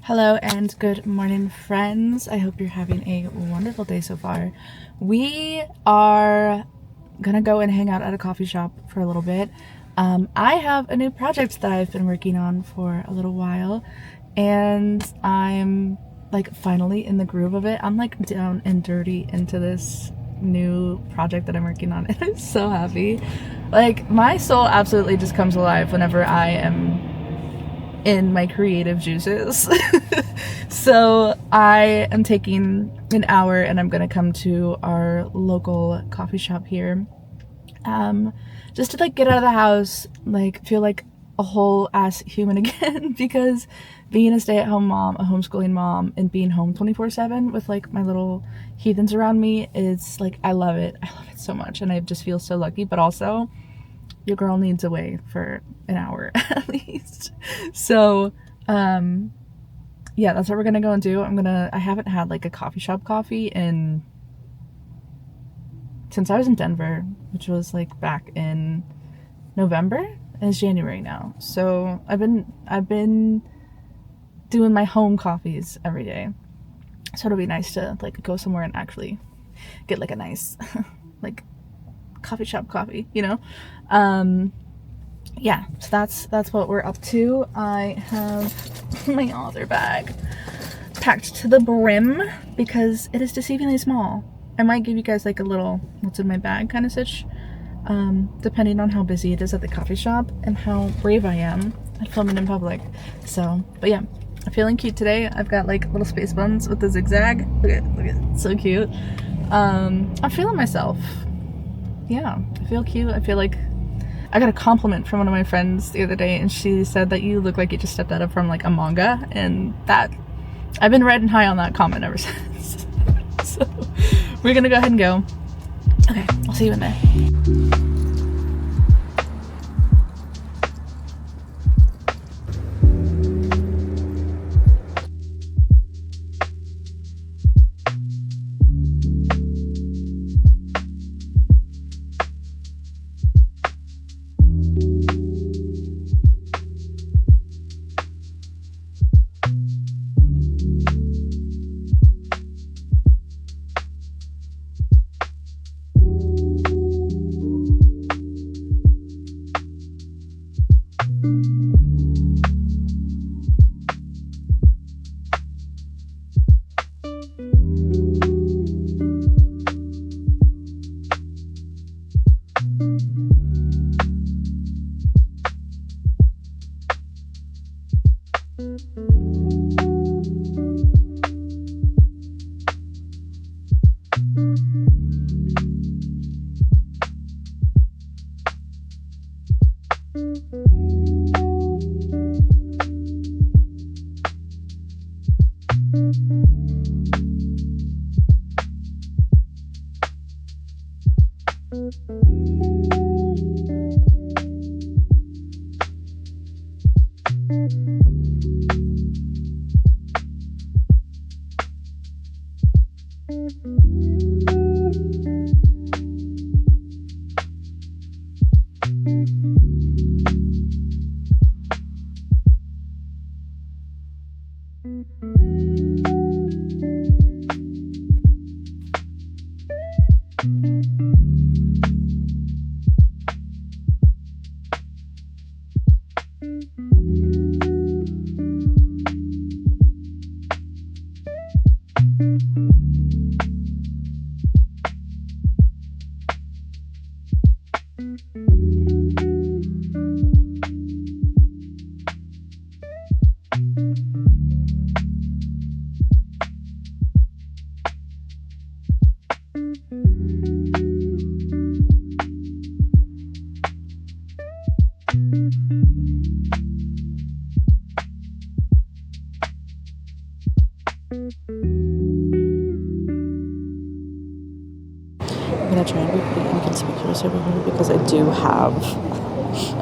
Hello and good morning, friends. I hope you're having a wonderful day so far. We are gonna go and hang out at a coffee shop for a little bit. I have a new project that I've been working on for a little while, and I'm like finally in the groove of it. I'm like down and dirty into this new project that I'm working on, and I'm so happy. Like, my soul absolutely just comes alive whenever I am in my creative juices. So I am taking an hour and I'm gonna come to our local coffee shop here, just to like get out of the house, like feel like a whole ass human again, because being a stay-at-home mom, a homeschooling mom, and being home 24/7 with like my little heathens around me is like, I love it so much, and I just feel so lucky. But also, your girl needs away for an hour at least. So yeah, that's what we're gonna go and do. I haven't had like a coffee shop coffee since I was in Denver, which was like back in November, and it's January now. So I've been doing my home coffees every day. So it'll be nice to like go somewhere and actually get like a nice like coffee shop coffee, you know? Yeah, so that's what we're up to. I have my author bag packed to the brim because it is deceivingly small. I might give you guys like a little what's in my bag kind of sitch, depending on how busy it is at the coffee shop and how brave I am at filming in public. So, but yeah, I'm feeling cute today. I've got like little space buns with the zigzag. Look at it, so cute. I'm feeling myself. Yeah, I feel cute. I feel like I got a compliment from one of my friends the other day, and she said that you look like you just stepped out of from like a manga, and that I've been riding high on that comment ever since. So we're gonna go ahead and go. Okay, I'll see you in there. I'm gonna try and be pretty inconspicuous over here because I do have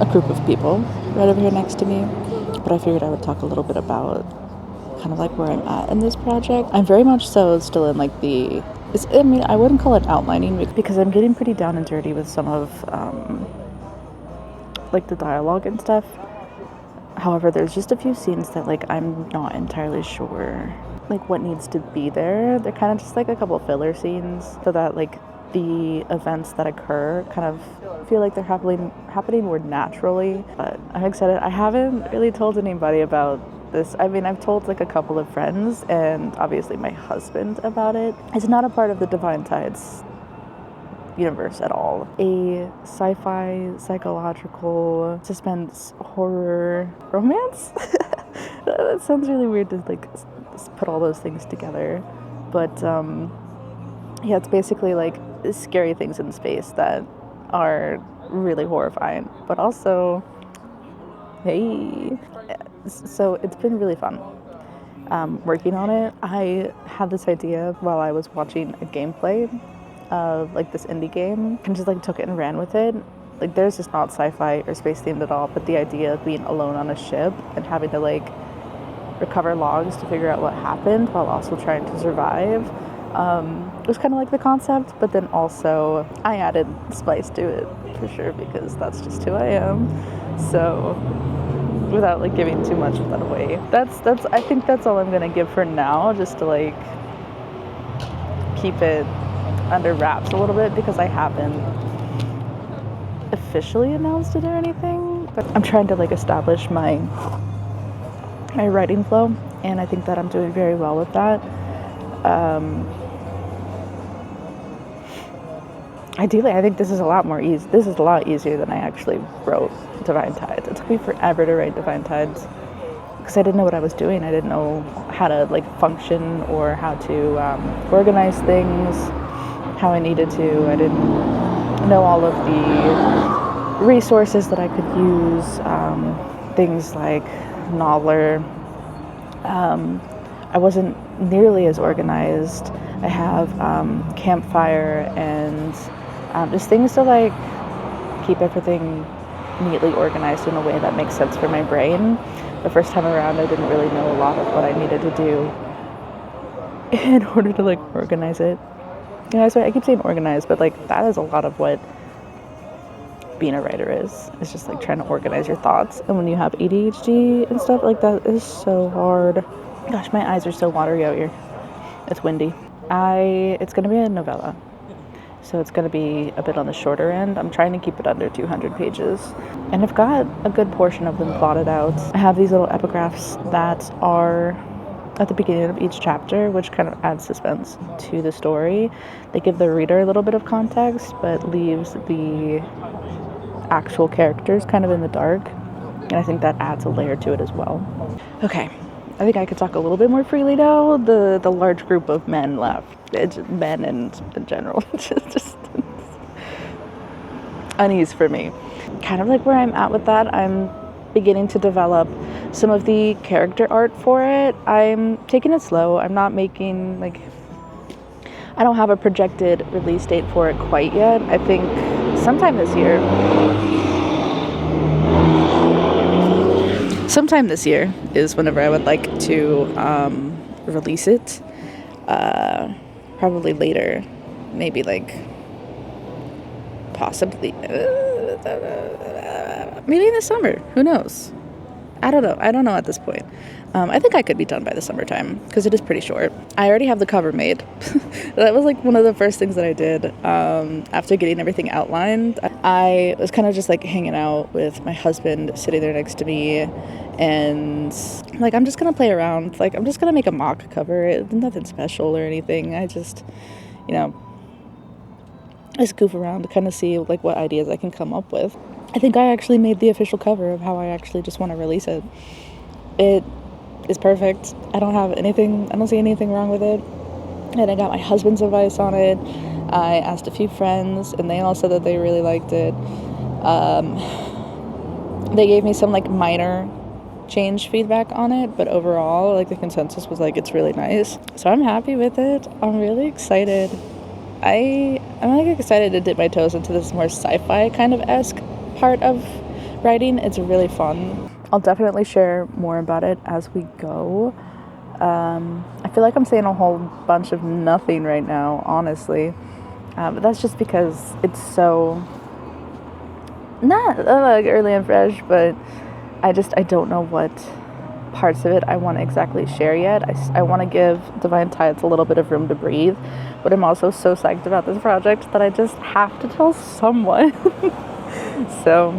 a group of people right over here next to me. But I figured I would talk a little bit about kind of like where I'm at in this project. I'm very much so still in like I wouldn't call it outlining because I'm getting pretty down and dirty with some of like the dialogue and stuff. However, there's just a few scenes that like I'm not entirely sure like what needs to be there. They're kind of just like a couple filler scenes so that like the events that occur kind of feel like they're happening more naturally. But I'm excited. I haven't really told anybody about this. I mean, I've told like a couple of friends and obviously my husband about it. It's not a part of the Divine Tides universe at all. A sci-fi, psychological, suspense, horror, romance? That sounds really weird to like put all those things together. But yeah, it's basically like scary things in space that are really horrifying, but also, hey, so it's been really fun working on it. I had this idea while I was watching a gameplay of like this indie game and just like took it and ran with it. Like theirs is not sci-fi or space themed at all, but the idea of being alone on a ship and having to like recover logs to figure out what happened while also trying to survive it was kind of like the concept, but then also I added spice to it for sure because that's just who I am. So without like giving too much of that away, that's I think that's all I'm gonna give for now, just to like keep it under wraps a little bit because I haven't officially announced it or anything, but I'm trying to like establish my writing flow, and I think that I'm doing very well with that. Ideally, I think this is a lot easier than I actually wrote Divine Tides. It took me forever to write Divine Tides because I didn't know what I was doing. I didn't know how to like function or how to organize things how I needed to. I didn't know all of the resources that I could use, things like Noveler. I wasn't nearly as organized. I have Campfire and just things to like keep everything neatly organized in a way that makes sense for my brain. The first time around, I didn't really know a lot of what I needed to do in order to like organize it. You know, I keep saying organize, but like that is a lot of what being a writer is. It's just like trying to organize your thoughts. And when you have ADHD and stuff like that, is so hard. Gosh, my eyes are so watery out here. It's windy. It's going to be a novella. So it's going to be a bit on the shorter end. I'm trying to keep it under 200 pages. And I've got a good portion of them plotted out. I have these little epigraphs that are at the beginning of each chapter, which kind of adds suspense to the story. They give the reader a little bit of context, but leaves the actual characters kind of in the dark. And I think that adds a layer to it as well. Okay. I think I could talk a little bit more freely now. The large group of men left. It's men and in general. just unease for me. Kind of like where I'm at with that, I'm beginning to develop some of the character art for it. I'm taking it slow. I'm not making like... I don't have a projected release date for it quite yet. I think sometime this year. Sometime this year is whenever I would like to release it. Probably later. Maybe like possibly maybe in the summer. Who knows? I don't know at this point. I think I could be done by the summertime because it is pretty short. I already have the cover made. That was like one of the first things that I did after getting everything outlined. I was kind of just like hanging out with my husband sitting there next to me, and like I'm just gonna play around. Like I'm just gonna make a mock cover. It's nothing special or anything. I just, just goof around to kind of see like what ideas I can come up with. I think I actually made the official cover of how I actually just want to release it. It is perfect. I don't see anything wrong with it. And I got my husband's advice on it. I asked a few friends and they all said that they really liked it. They gave me some like minor change feedback on it, but overall like the consensus was like it's really nice. So I'm happy with it. I'm really excited. I'm like excited to dip my toes into this more sci-fi kind of esque part of writing. It's really fun. I'll definitely share more about it as we go. I feel like I'm saying a whole bunch of nothing right now, honestly. But that's just because it's so not like early and fresh, but I don't know what parts of it I want to exactly share yet. I want to give Divine Tides a little bit of room to breathe, but I'm also so psyched about this project that I just have to tell someone. So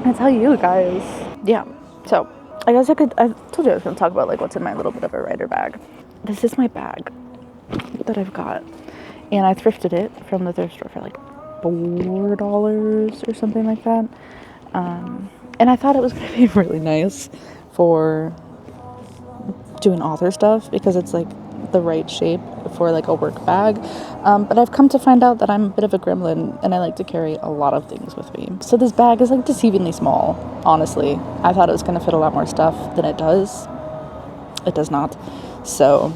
I tell you guys. Yeah, so I guess I told you I was going to talk about like what's in my little bit of a writer bag. This is my bag that I've got, and I thrifted it from the thrift store for like $4 or something like that. And I thought it was going to be really nice for doing author stuff because it's like the right shape for like a work bag. But I've come to find out that I'm a bit of a gremlin and I like to carry a lot of things with me. So this bag is like deceivingly small, honestly. I thought it was going to fit a lot more stuff than it does. It does not. So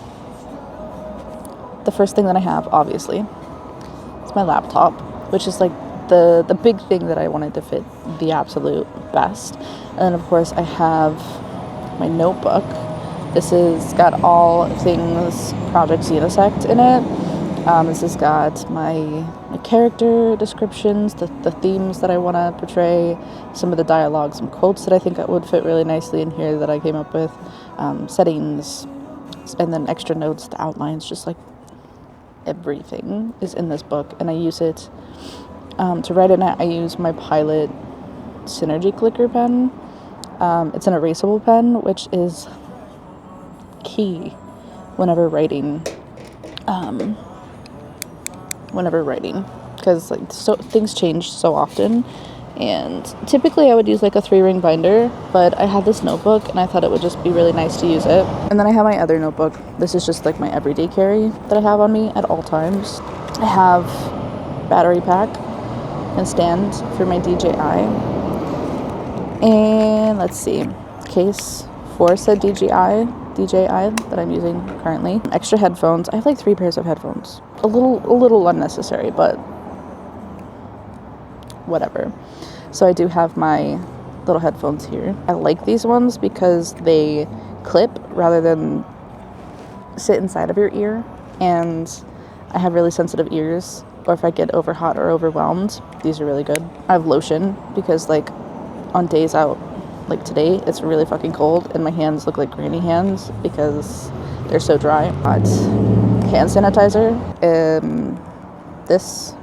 the first thing that I have, obviously, is my laptop, which is like the big thing that I wanted to fit the absolute best. And then of course I have my notebook. This has got all things Project Xenosect in it. This has got my character descriptions, the themes that I want to portray, some of the dialogues and quotes that I think would fit really nicely in here that I came up with, settings, and then extra notes, the outlines, just like everything is in this book. And I use it to write in it. I use my Pilot Synergy Clicker pen. It's an erasable pen, which is key whenever writing, because like so things change so often, and typically I would use like a 3-ring binder, but I had this notebook and I thought it would just be really nice to use it. And then I have my other notebook. This is just like my everyday carry that I have on me at all times. I have battery pack and stand for my DJI, and let's see, case for said DJI that I'm using currently. Extra headphones. I have like 3 pairs of headphones. A little unnecessary, but whatever. So I do have my little headphones here. I like these ones because they clip rather than sit inside of your ear, and I have really sensitive ears, or if I get over hot or overwhelmed, these are really good. I have lotion because like on days out like today, it's really fucking cold and my hands look like granny hands because they're so dry. Got hand sanitizer. This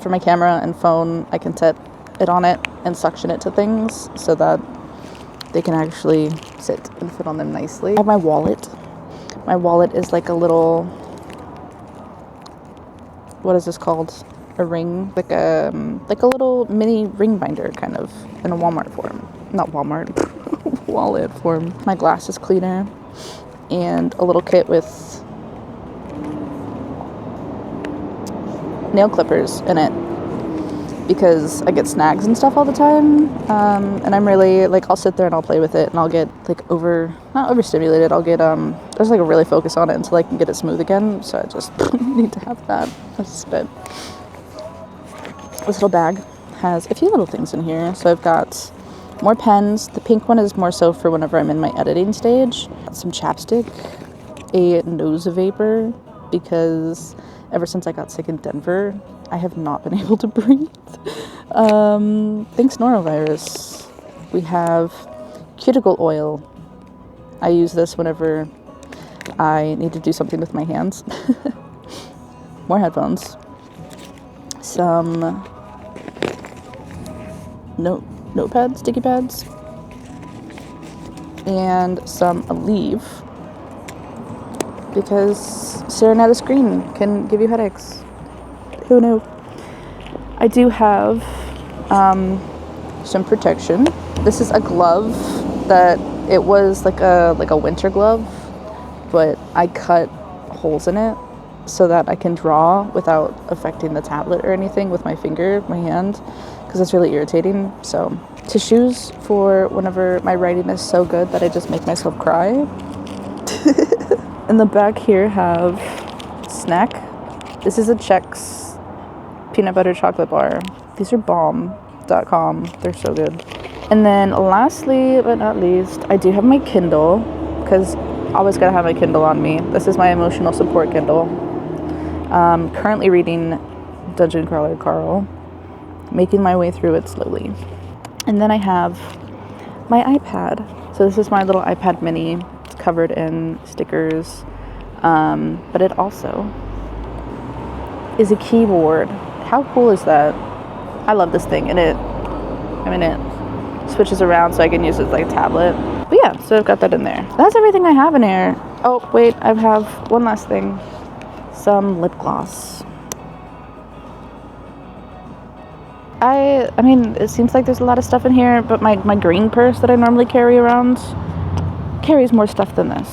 for my camera and phone. I can set it on it and suction it to things so that they can actually sit and fit on them nicely. I have my wallet. My wallet is like a little, what is this called? A ring, like a little mini ring binder, kind of, in a Walmart form. Not Walmart, wallet form. My glasses cleaner, and a little kit with nail clippers in it, because I get snags and stuff all the time, and I'm really, like, I'll sit there and I'll play with it, and I'll get, like, not overstimulated, I'll get, there's, like, a really focus on it until I can get it smooth again, so I just need to have that. That's just it. This little bag has a few little things in here. So I've got more pens. The pink one is more so for whenever I'm in my editing stage. Some chapstick, a nose vapor, because ever since I got sick in Denver, I have not been able to breathe. Thanks norovirus. We have cuticle oil. I use this whenever I need to do something with my hands. More headphones. Some notepads, sticky pads, and some Aleve, because staring at a screen can give you headaches. Who knew? I do have some protection. This is a glove that it was like a winter glove, but I cut holes in it so that I can draw without affecting the tablet or anything with my hand, because it's really irritating. So tissues for whenever my writing is so good that I just make myself cry. In the back here have snack. This is a Chex peanut butter chocolate bar. These are bomb.com. They're so good. And then lastly but not least, I do have my Kindle, because always gotta have my Kindle on me. This is my emotional support Kindle. Currently reading Dungeon Crawler Carl, making my way through it slowly. And then I have my iPad. So this is my little iPad mini. It's covered in stickers, but it also is a keyboard. How cool is that? I love this thing, and it switches around so I can use it like a tablet. But yeah, so I've got that in there. That's everything I have in here. Oh wait, I have one last thing. Some lip gloss. I mean, it seems like there's a lot of stuff in here, but my green purse that I normally carry around carries more stuff than this.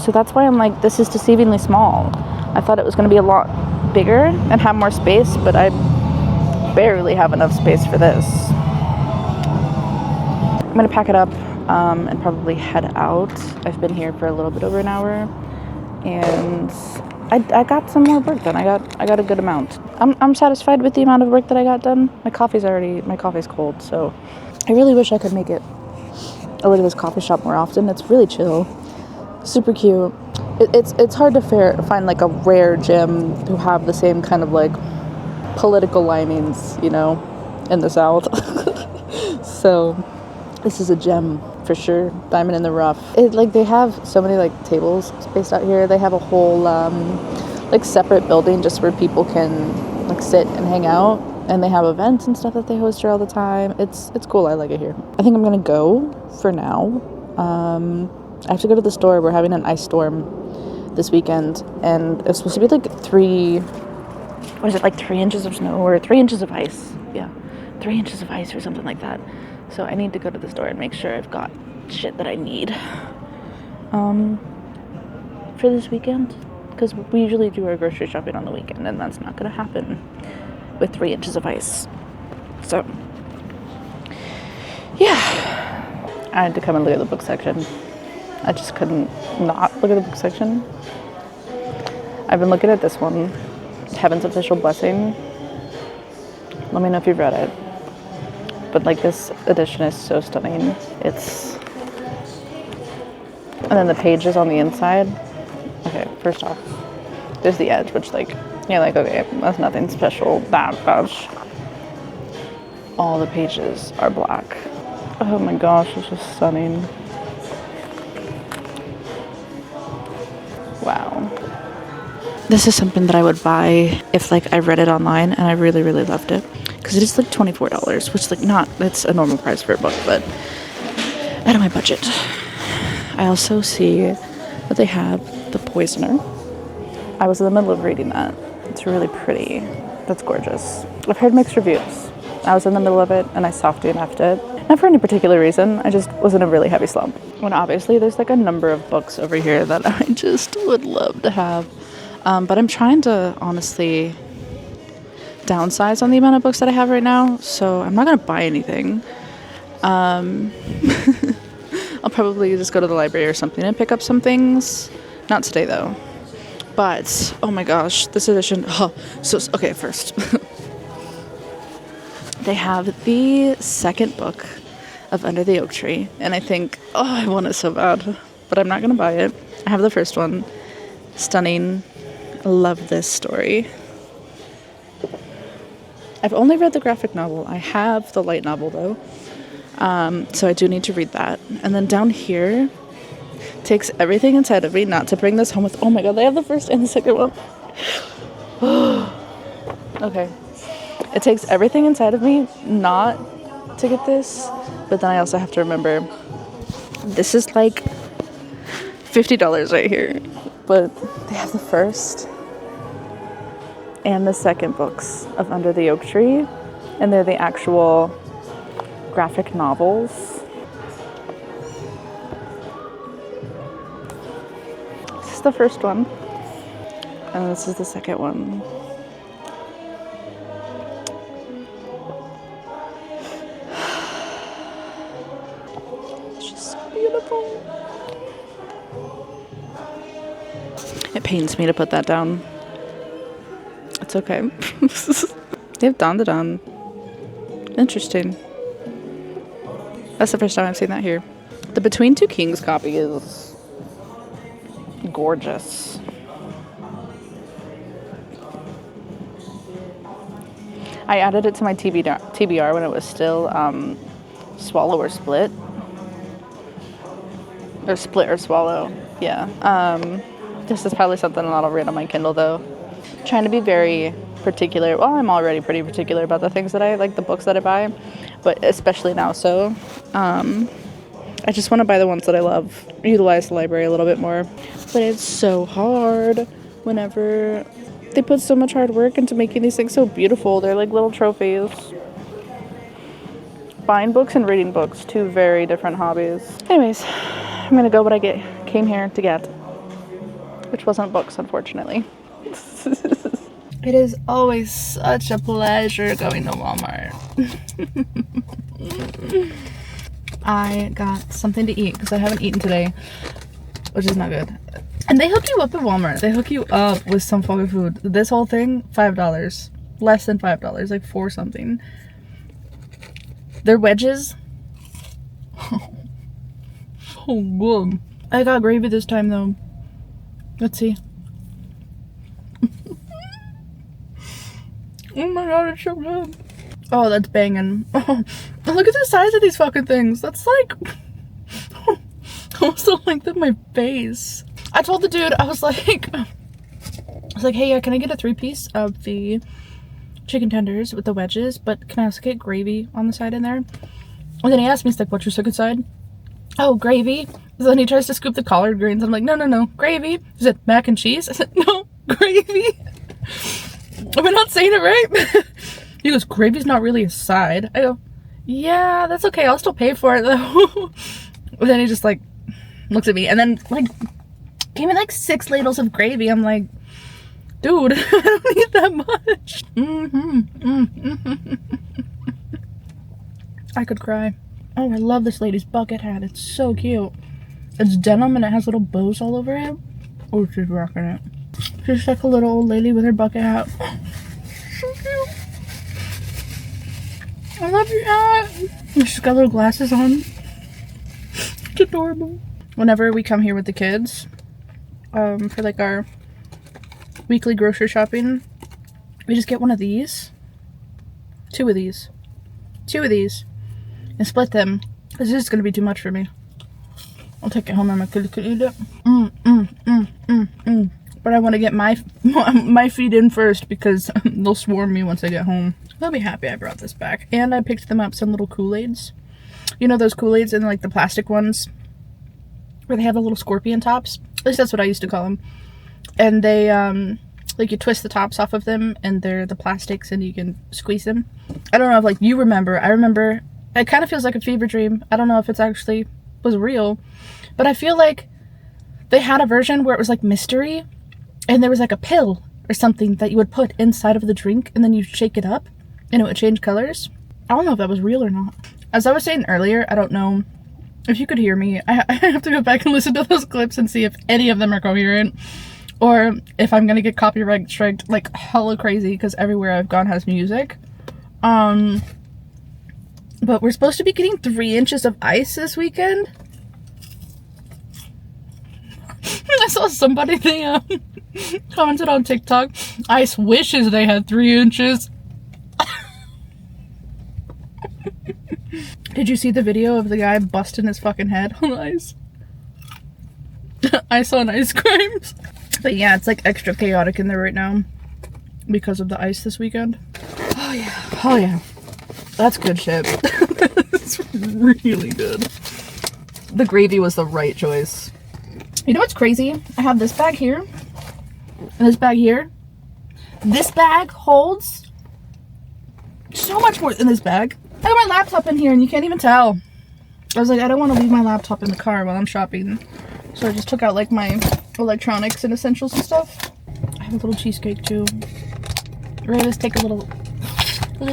So that's why I'm like, this is deceivingly small. I thought it was going to be a lot bigger and have more space, but I barely have enough space for this. I'm going to pack it up and probably head out. I've been here for a little bit over an hour, and I got some more work done. I got a good amount. I'm satisfied with the amount of work that I got done. My coffee's cold, so I really wish I could make it over to this coffee shop more often. It's really chill, super cute. It's hard to find like a rare gym who have the same kind of like political linings, you know, in the South. So this is a gem for sure. Diamond in the rough. They have so many like tables spaced out here. They have a whole like separate building just where people can like sit and hang out, and they have events and stuff that they host here all the time. It's cool. I like it here. I think I'm gonna go for now. I have to go to the store. We're having an ice storm this weekend, and it's supposed to be like 3 inches of snow or 3 inches of ice. Yeah, 3 inches of ice or something like that. So I need to go to the store and make sure I've got shit that I need for this weekend, because we usually do our grocery shopping on the weekend, and that's not going to happen with 3 inches of ice. So yeah, I had to come and look at the book section. I just couldn't not look at the book section. I've been looking at this one, Heaven's Official Blessing. Let me know if you've read it. But like, this edition is so stunning. And then the pages on the inside. Okay, first off, there's the edge, which like, you're like, okay, that's nothing special that much. All the pages are black. Oh my gosh, it's just stunning. Wow. This is something that I would buy if like I read it online and I really, really loved it. Because it is like $24, which like it's a normal price for a book, but out of my budget. I also see that they have The Poisoner. I was in the middle of reading that. It's really pretty. That's gorgeous. I've heard mixed reviews. I was in the middle of it and I soft DNF'd it. Not for any particular reason, I just was in a really heavy slump. When obviously there's like a number of books over here that I just would love to have. But I'm trying to honestly downsize on the amount of books that I have right now, so I'm not gonna buy anything. I'll probably just go to the library or something and pick up some things. Not today though. But oh my gosh, this edition. Okay, first they have the second book of Under the Oak Tree, and I think, I want it so bad, but I'm not gonna buy it. I have the first one. Stunning. I love this story. I've only read the graphic novel. I have the light novel though, so I do need to read that. And then down here, takes everything inside of me not to bring this home with. Oh my god, they have the first and the second one. Okay, it takes everything inside of me not to get this, but then I also have to remember this is like $50 right here, but they have the first and the second books of Under the Oak Tree, and they're the actual graphic novels. This is the first one, and this is the second one. It's just so beautiful. It pains me to put that down. It's okay. They have Dan. Interesting. That's the first time I've seen that here. The Between Two Kings copy is gorgeous. I added it to my TBR when it was still Swallow or Split. Or Split or Swallow. Yeah. This is probably something I'll read on my Kindle though. Trying to be very particular. Well, I'm already pretty particular about the things that I like, the books that I buy, but especially now. So, I just want to buy the ones that I love, utilize the library a little bit more. But it's so hard whenever they put so much hard work into making these things so beautiful. They're like little trophies. Buying books and reading books, two very different hobbies. Anyways, I'm gonna go what I came here to get, which wasn't books, unfortunately. It is always such a pleasure going to Walmart. I got something to eat because I haven't eaten today, which is not good. And they hook you up at Walmart. They hook you up with some fucking food. This whole thing, $5. Less than $5, like $4 something. Their wedges. So good. I got gravy this time though. Let's see. Oh my god, it's so good. Oh, that's banging. Oh, look at the size of these fucking things. That's like almost the length of my face. I told the dude, I was like, hey, yeah, can I get a 3-piece of the chicken tenders with the wedges, but can I also get gravy on the side in there? And then he asked me, he's like, what's your second side? Oh, gravy. So then he tries to scoop the collard greens. I'm like, no, gravy. He said, mac and cheese? I said, no, gravy. Am I not saying it right? He goes, gravy's not really a side. I go, yeah, that's okay. I'll still pay for it though. But then he just like looks at me and then like gave me like 6 ladles of gravy. I'm like, dude, I don't need that much. I could cry. Oh, I love this lady's bucket hat. It's so cute. It's denim and it has little bows all over it. Oh, she's rocking it. She's like a little old lady with her bucket hat. So cute. I love your hat. She's got little glasses on. It's adorable. Whenever we come here with the kids, for like our weekly grocery shopping, we just get one of these. 2 of these. 2 of these. And split them. This is going to be too much for me. I'll take it home and my kid could eat it. But I want to get my feet in first because they'll swarm me once I get home. They'll be happy I brought this back. And I picked them up some little Kool-Aids. You know those Kool-Aids in like the plastic ones where they have the little scorpion tops? At least that's what I used to call them. And they, like you twist the tops off of them and they're the plastics and you can squeeze them. I don't know if like you remember. I remember. It kind of feels like a fever dream. I don't know if it's actually was real. But I feel like they had a version where it was like mystery. And there was like a pill or something that you would put inside of the drink and then you shake it up and it would change colors. I don't know if that was real or not. As I was saying earlier, I don't know if you could hear me. I have to go back and listen to those clips and see if any of them are coherent or if I'm going to get copyright striked like hella crazy because everywhere I've gone has music. But we're supposed to be getting 3 inches of ice this weekend. I saw somebody, they commented on TikTok, ice wishes they had 3 inches. Did you see the video of the guy busting his fucking head on ice? Ice on ice crimes. But yeah, it's like extra chaotic in there right now because of the ice this weekend. Oh yeah. Oh yeah. That's good shit. It's really good. The gravy was the right choice. You know what's crazy? I have this bag here. And this bag here. This bag holds so much more than this bag. I got my laptop in here and you can't even tell. I was like, I don't want to leave my laptop in the car while I'm shopping. So I just took out like my electronics and essentials and stuff. I have a little cheesecake too. We're gonna just take a little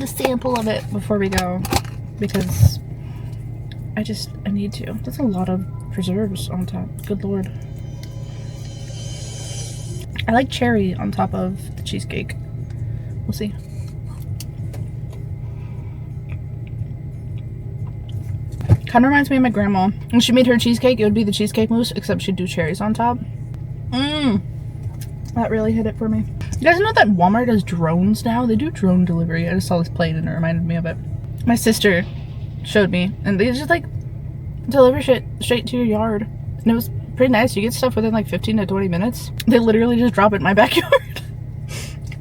sample of it before we go. Because I need to. That's a lot of preserves on top. Good lord. I like cherry on top of the cheesecake. We'll see. Kind of reminds me of my grandma. When she made her cheesecake, it would be the cheesecake mousse, except she'd do cherries on top. That really hit it for me. You guys know that Walmart does drones now? They do drone delivery. I just saw this plane and it reminded me of it. My sister showed me, and they just like deliver shit straight to your yard, and it was pretty nice. You get stuff within like 15 to 20 minutes. They literally just drop it in my backyard.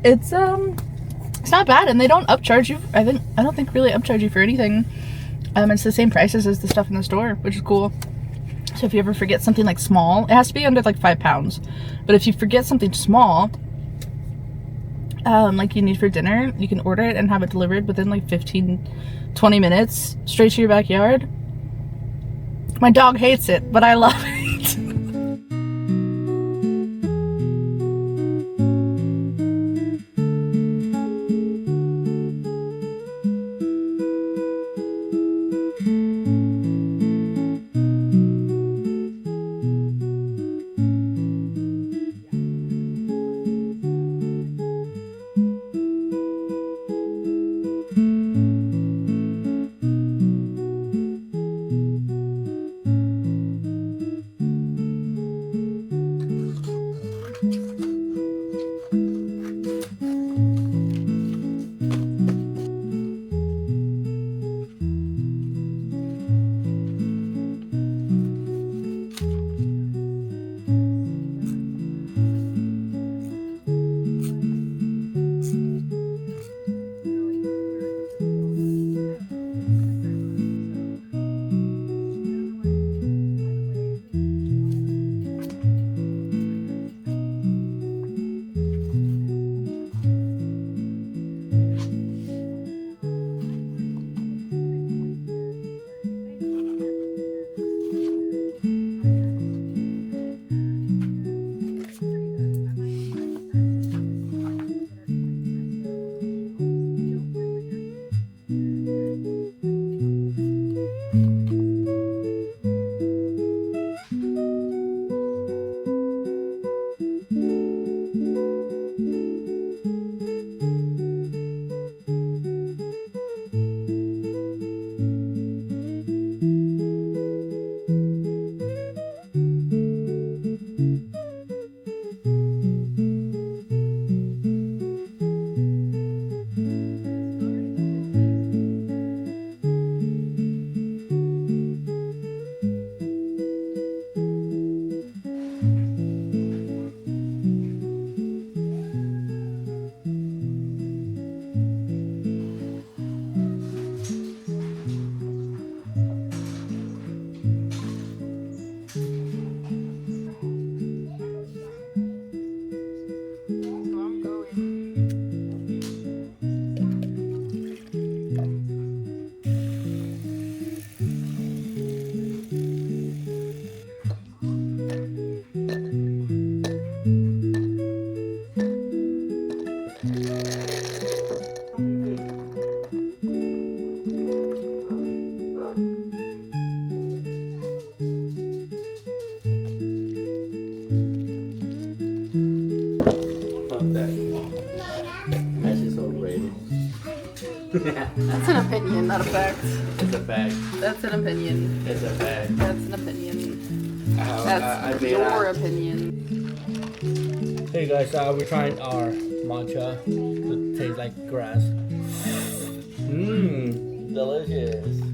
It's not bad, and they don't upcharge you. I don't think really upcharge you for anything. It's the same prices as the stuff in the store, which is cool. So if you ever forget something like small, it has to be under like 5 pounds. But if you forget something small, like you need for dinner, you can order it and have it delivered within like 15-20 minutes straight to your backyard. My dog hates it, but I love it. That's an opinion, not a fact. It's a fact. That's an opinion. It's a fact. That's an opinion. That's your opinion. Hey guys, we're trying our matcha. It tastes like grass. Mmm, delicious.